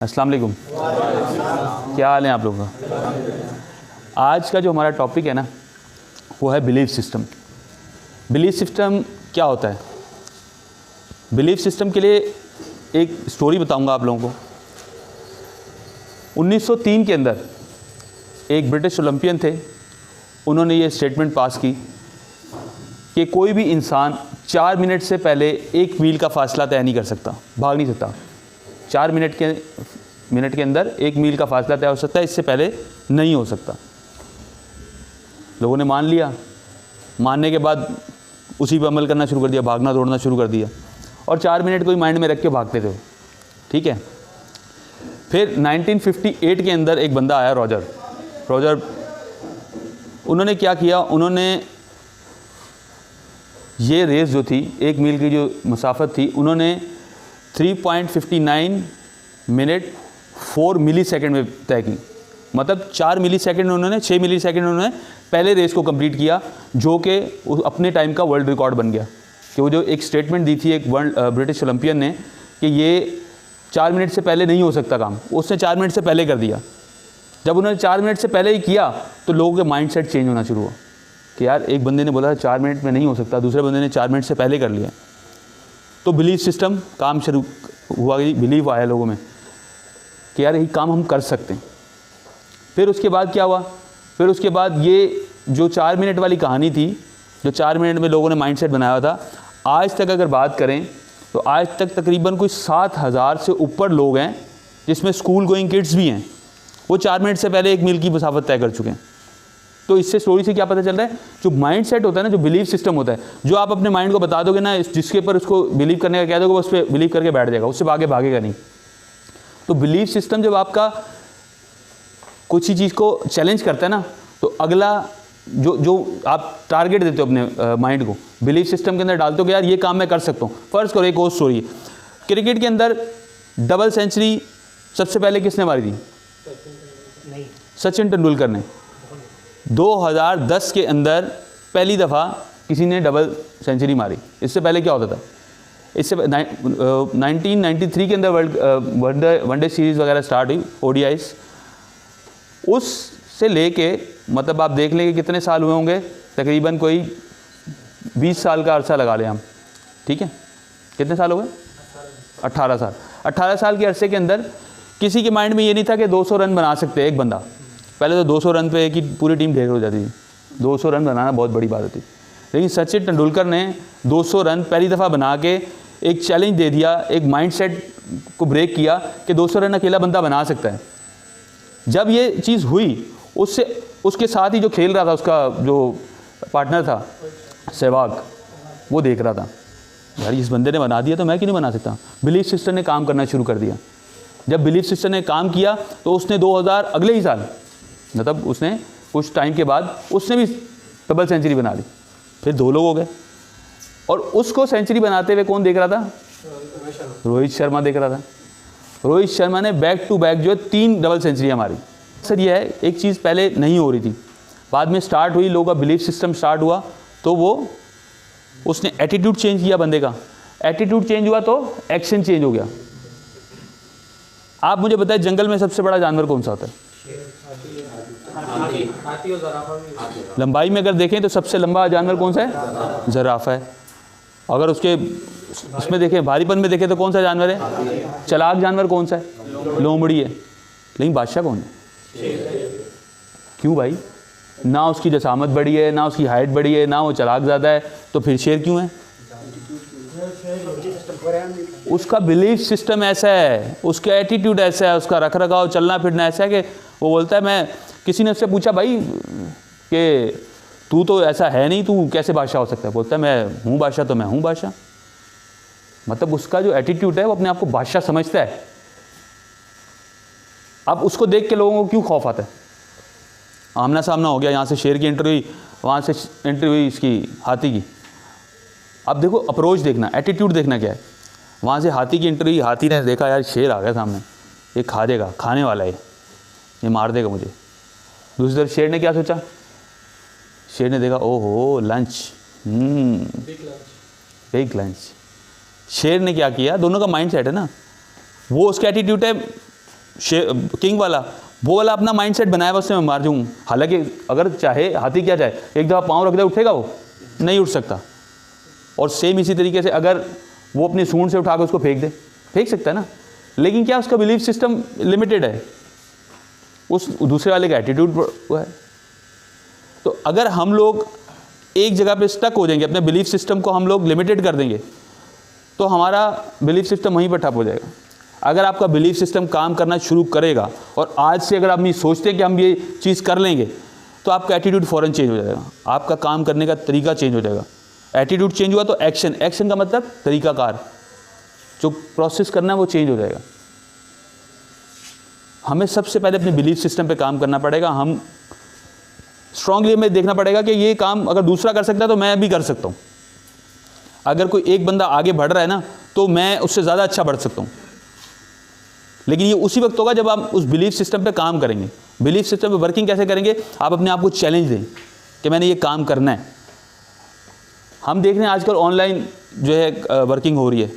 अस्सलाम वालेकुम। क्या हाल है आप लोगों का? आज का जो हमारा टॉपिक है ना वो है बिलीफ सिस्टम। बिलीफ सिस्टम क्या होता है? बिलीफ सिस्टम के लिए एक स्टोरी बताऊंगा आप लोगों को। 1903 के अंदर एक ब्रिटिश ओलंपियन थे, उन्होंने ये स्टेटमेंट पास की कि कोई भी इंसान 4 मिनट से पहले 1 मील का फासला तय नहीं कर सकता, भाग नहीं सकता। 4 मिनट के अंदर 1 मील का फासला तय हो सकता है, इससे पहले नहीं हो सकता। लोगों ने मान लिया, मानने के बाद उसी पर अमल करना शुरू कर दिया, भागना दौड़ना शुरू कर दिया और 4 मिनट को ही माइंड में रख के भागते थे। ठीक है। फिर 1958 के अंदर एक बंदा आया, रॉजर। उन्होंने क्या किया, उन्होंने ये रेस जो थी 1 मील की जो मुसाफत थी, उन्होंने 3.59 मिनट 4 मिली सेकेंड में तय की। मतलब 4 मिली सेकेंड उन्होंने 6 मिली सेकेंड उन्होंने पहले रेस को कंप्लीट किया, जो कि अपने टाइम का वर्ल्ड रिकॉर्ड बन गया। कि वो जो एक स्टेटमेंट दी थी एक ब्रिटिश ओलंपियन ने कि ये 4 मिनट से पहले नहीं हो सकता काम, उसने 4 मिनट से पहले कर दिया। जब उन्होंने 4 मिनट से पहले ही किया तो लोगों के माइंड सेट चेंज होना शुरू हुआ कि यार एक बंदे ने बोला 4 मिनट में नहीं हो सकता, दूसरे बंदे ने 4 मिनट से पहले कर लिया। तो बिलीफ सिस्टम काम शुरू हुआ, बिलीव आया लोगों में कि यार यही काम हम कर सकते हैं। फिर उसके बाद क्या हुआ, फिर उसके बाद ये जो 4 मिनट वाली कहानी थी, जो 4 मिनट में लोगों ने माइंडसेट बनाया था, आज तक अगर बात करें तो आज तक तकरीबन कोई 7,000 से ऊपर लोग हैं जिसमें स्कूल गोइंग किड्स भी हैं, वो 4 मिनट से पहले 1 मील की मुसाफत तय कर चुके हैं। तो इससे स्टोरी से क्या पता चल रहा है, जो माइंड सेट होता है ना, जो बिलीफ सिस्टम होता है, जो आप अपने माइंड को बता दोगे ना, जिसके ऊपर उसको बिलीव करने का कह दोगे, उस पर बिलीव करके बैठ जाएगा, उससे आगे भागेगा नहीं। तो बिलीफ सिस्टम जब आपका कुछ ही चीज़ को चैलेंज करता है ना, तो अगला जो आप टारगेट देते हो अपने माइंड को, बिलीफ सिस्टम के अंदर डालते हो कि यार ये काम मैं कर सकता हूँ। फर्ज करो एक और स्टोरी है, क्रिकेट के अंदर डबल सेंचुरी सबसे पहले किसने मारी थी? सचिन तेंदुलकर ने। 2010 के अंदर पहली दफ़ा किसी ने डबल सेंचुरी मारी। इससे पहले क्या होता था? इससे 1993 के अंदर वनडे सीरीज़ वगैरह स्टार्ट हुई, ODIs। उससे लेके मतलब आप देख लेंगे कितने साल हुए होंगे, तकरीबन कोई 20 साल का अरसा लगा लें हम। ठीक है, कितने साल हो गए? 18 साल। 18 साल के अरसे के अंदर किसी के माइंड में ये नहीं था कि 200 रन बना सकते हैं एक बंदा। पहले तो 200 रन पे कि पूरी टीम ढेर हो जाती थी, 200 रन बनाना बहुत बड़ी बात होती। लेकिन सचिन तेंदुलकर ने 200 रन पहली दफ़ा बना के एक चैलेंज दे दिया, एक माइंडसेट को ब्रेक किया कि 200 रन अकेला बंदा बना सकता है। जब ये चीज़ हुई, उसके साथ ही जो खेल रहा था, उसका जो पार्टनर था सहवाग, वो देख रहा था यार इस बंदे ने बना दिया तो मैं क्यों नहीं बना सकता। बिलीफ सिस्टम ने काम करना शुरू कर दिया। जब बिलीफ सिस्टम ने काम किया तो उसने 2000 अगले ही साल, मतलब उसने कुछ टाइम के बाद उसने भी डबल सेंचुरी बना ली। फिर 2 लोग हो गए और उसको सेंचुरी बनाते हुए कौन देख रहा था? रोहित शर्मा देख रहा था। रोहित शर्मा ने बैक टू बैक जो है 3 डबल सेंचुरियाँ मारी। सर ये है, एक चीज़ पहले नहीं हो रही थी, बाद में स्टार्ट हुई, लोगों का बिलीफ सिस्टम स्टार्ट हुआ, तो उसने एटीट्यूड चेंज किया बंदे का। एटीट्यूड चेंज हुआ तो एक्शन चेंज हो गया। आप मुझे बताएं जंगल में सबसे बड़ा जानवर कौन सा होता है? लंबाई में अगर देखें तो सबसे लंबा जानवर कौन सा है? ज़राफ़ा है। अगर उसमें देखें, भारीपन में देखें तो कौन सा जानवर है? चालाक जानवर कौन सा है? लोमड़ी है। लेकिन बादशाह कौन है? क्यों भाई? ना उसकी जसामत बड़ी है, ना उसकी हाइट बड़ी है, ना वो चालाक ज़्यादा है, तो फिर शेर क्यों है? उसका बिलीफ सिस्टम ऐसा है, उसका एटीट्यूड ऐसा है, उसका रख रखाव चलना फिरना ऐसा है कि वो बोलता है, मैं किसी ने उससे पूछा भाई कि तू तो ऐसा है नहीं, तू कैसे बादशाह हो सकता है? बोलता है मैं हूँ बादशाह तो मैं हूँ बादशाह। मतलब उसका जो एटीट्यूड है वो अपने आप को बादशाह समझता है। अब उसको देख के लोगों को क्यों खौफ आता है? आमना सामना हो गया, यहाँ से शेर की एंट्री हुई, वहाँ से एंट्री हुई इसकी हाथी की। अब देखो अप्रोच देखना, एटीट्यूड देखना क्या है। वहाँ से हाथी की एंट्री, हाथी ने देखा यार शेर आ गया सामने, ये खा देगा, खाने वाला है, ये मार देगा मुझे। दूसरी तरफ शेर ने क्या सोचा? शेर ने देखा ओहो लंच, बिग लंच। शेर ने क्या किया, दोनों का माइंड सेट है ना, वो उसका एटीट्यूड है किंग वाला, वो वाला अपना माइंडसेट बनाया हुआ, उससे मैं मार जाऊँ। हालांकि अगर चाहे, हाथी क्या चाहे, एक दफ़ा पाँव रख दे उठेगा, वो नहीं उठ सकता। और सेम इसी तरीके से अगर वो अपनी सूंड से उठा के उसको फेंक सकता है ना, लेकिन क्या उसका बिलीफ सिस्टम लिमिटेड है, उस दूसरे वाले का एटीट्यूड वो है। तो अगर हम लोग एक जगह पे स्टक हो जाएंगे, अपने बिलीफ सिस्टम को हम लोग लिमिटेड कर देंगे, तो हमारा बिलीफ सिस्टम वहीं पर ठप हो जाएगा। अगर आपका बिलीफ सिस्टम काम करना शुरू करेगा और आज से अगर आप नहीं सोचते हैं कि हम ये चीज़ कर लेंगे, तो आपका एटीट्यूड फ़ौरन चेंज हो जाएगा, आपका काम करने का तरीका चेंज हो जाएगा। एटीट्यूड चेंज हुआ तो एक्शन का मतलब तरीकाकार, जो प्रोसेस करना है वो चेंज हो जाएगा। हमें सबसे पहले अपने बिलीफ सिस्टम पे काम करना पड़ेगा। हम स्ट्रांगली हमें देखना पड़ेगा कि ये काम अगर दूसरा कर सकता है तो मैं भी कर सकता हूँ। अगर कोई एक बंदा आगे बढ़ रहा है ना, तो मैं उससे ज़्यादा अच्छा बढ़ सकता हूँ। लेकिन ये उसी वक्त होगा जब आप उस बिलीफ सिस्टम पे काम करेंगे। बिलीफ सिस्टम पे वर्किंग कैसे करेंगे? आप अपने आप को चैलेंज दें कि मैंने ये काम करना है। हम देख रहे हैं आजकल ऑनलाइन जो है वर्किंग हो रही है,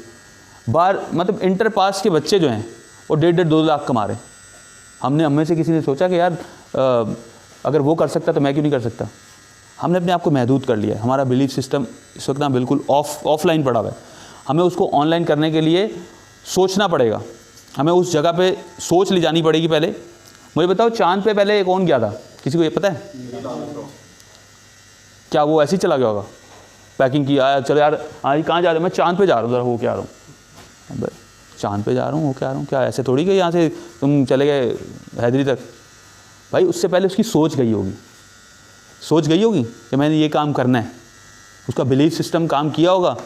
बाहर मतलब इंटर पास के बच्चे जो हैं वो 1.5-2 लाख कमा रहे हैं। हमें से किसी ने सोचा कि यार अगर वो कर सकता तो मैं क्यों नहीं कर सकता? हमने अपने आप को महदूद कर लिया है। हमारा बिलीफ सिस्टम इस वक्त ना बिल्कुल ऑफलाइन पड़ा हुआ है। हमें उसको ऑनलाइन करने के लिए सोचना पड़ेगा। हमें उस जगह पे सोच ले जानी पड़ेगी। पहले मुझे बताओ, चांद पे पहले कौन गया था? किसी को ये पता है? क्या वो ऐसे ही चला गया होगा? पैकिंग किया, चलो यार आज कहाँ जा रहे हो? मैं चांद पे जा रहा हूँ, ज़रा हो के आ रहा हूँ। भाई चांद पे जा रहा हूँ, हो के आ रहा हूँ, क्या ऐसे थोड़ी कि यहाँ से तुम चले गए हैदरी तक? भाई उससे पहले उसकी सोच गई होगी कि मैंने ये काम करना है। उसका बिलीफ सिस्टम काम किया होगा,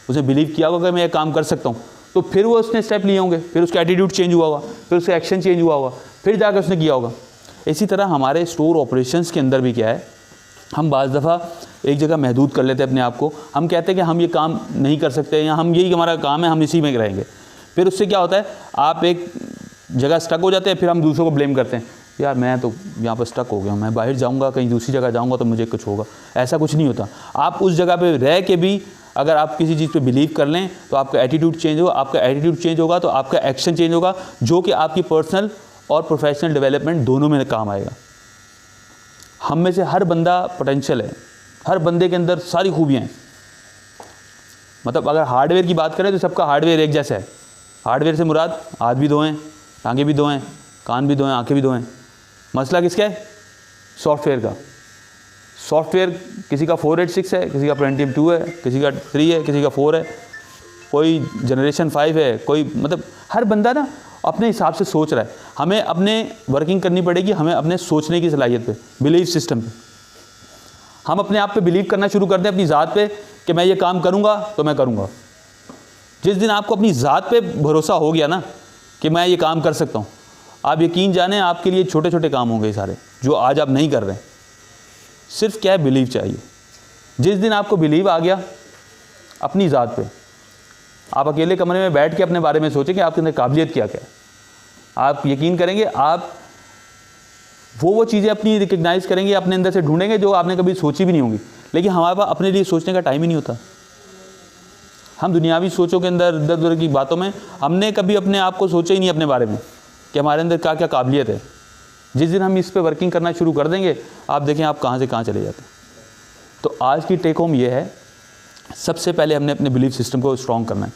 उसने बिलीव किया होगा कि मैं ये काम कर सकता हूँ, तो फिर वो उसने स्टेप लिए होंगे, फिर उसका एटीट्यूड चेंज हुआ होगा, फिर उसका एक्शन चेंज हुआ होगा, फिर जाकर उसने किया होगा। इसी तरह हमारे स्टोर ऑपरेशंस के अंदर भी क्या है, हम बाज़ दफ़ा एक जगह महदूद कर लेते हैं अपने आप को। हम कहते हैं कि हम ये काम नहीं कर सकते, या हम यही हमारा काम है, हम इसी में रहेंगे। फिर उससे क्या होता है, आप एक जगह स्टक हो जाते हैं, फिर हम दूसरों को ब्लेम करते हैं, यार मैं तो यहाँ पर स्टक हो गया हूँ, मैं बाहर जाऊँगा, कहीं दूसरी जगह जाऊँगा तो मुझे कुछ होगा। ऐसा कुछ नहीं होता। आप उस जगह पे रह के भी अगर आप किसी चीज़ पे बिलीव कर लें तो आपका एटीट्यूड चेंज होगा। आपका एटीट्यूड चेंज होगा तो आपका एक्शन चेंज होगा, जो कि आपकी पर्सनल और प्रोफेशनल डेवलपमेंट दोनों में काम आएगा। हम में से हर बंदा पोटेंशियल है, हर बंदे के अंदर सारी खूबियाँ हैं। मतलब अगर हार्डवेयर की बात करें तो सबका हार्डवेयर एक जैसा है। हार्डवेयर से मुराद हाथ भी दो हैं, टांगे भी दो हैं, कान भी दो हैं, आँखें भी दो हैं। मसला किसका है? सॉफ्टवेयर का। सॉफ्टवेयर किसी का 486 है, किसी का Pentium 2 है, किसी का 3 है, किसी का 4 है, कोई जनरेशन 5 है, कोई मतलब हर बंदा ना अपने हिसाब से सोच रहा है। हमें अपने वर्किंग करनी पड़ेगी, हमें अपने सोचने की सलाहियत पे, बिलीफ सिस्टम पे। हम अपने आप पे बिलीव करना शुरू कर दें, अपनी ज़ात पे, कि मैं ये काम करूँगा तो मैं करूँगा। जिस दिन आपको अपनी ज़ात पे भरोसा हो गया ना कि मैं ये काम कर सकता हूँ, आप यकीन जाने आपके लिए छोटे छोटे काम होंगे सारे जो आज आप नहीं कर रहे हैं। सिर्फ क्या है, बिलीव चाहिए। जिस दिन आपको बिलीव आ गया अपनी ज़ात पे, आप अकेले कमरे में बैठ के अपने बारे में सोचें कि आपके अंदर काबिलियत क्या क्या है। आप यकीन करेंगे, आप वो चीज़ें अपनी रिकग्नाइज़ करेंगे, अपने अंदर से ढूंढेंगे जो आपने कभी सोची भी नहीं होंगी। लेकिन हमारे पास अपने लिए सोचने का टाइम ही नहीं होता। हम दुनियावी सोचों के अंदर, इधर उधर की बातों में, हमने कभी अपने आप को सोचा ही नहीं अपने बारे में कि हमारे अंदर क्या क्या काबिलियत है। जिस दिन हम इस पे वर्किंग करना शुरू कर देंगे, आप देखें आप कहाँ से कहाँ चले जाते हैं। तो आज की टेक होम ये है, सबसे पहले हमने अपने बिलीफ सिस्टम को स्ट्रॉन्ग करना है।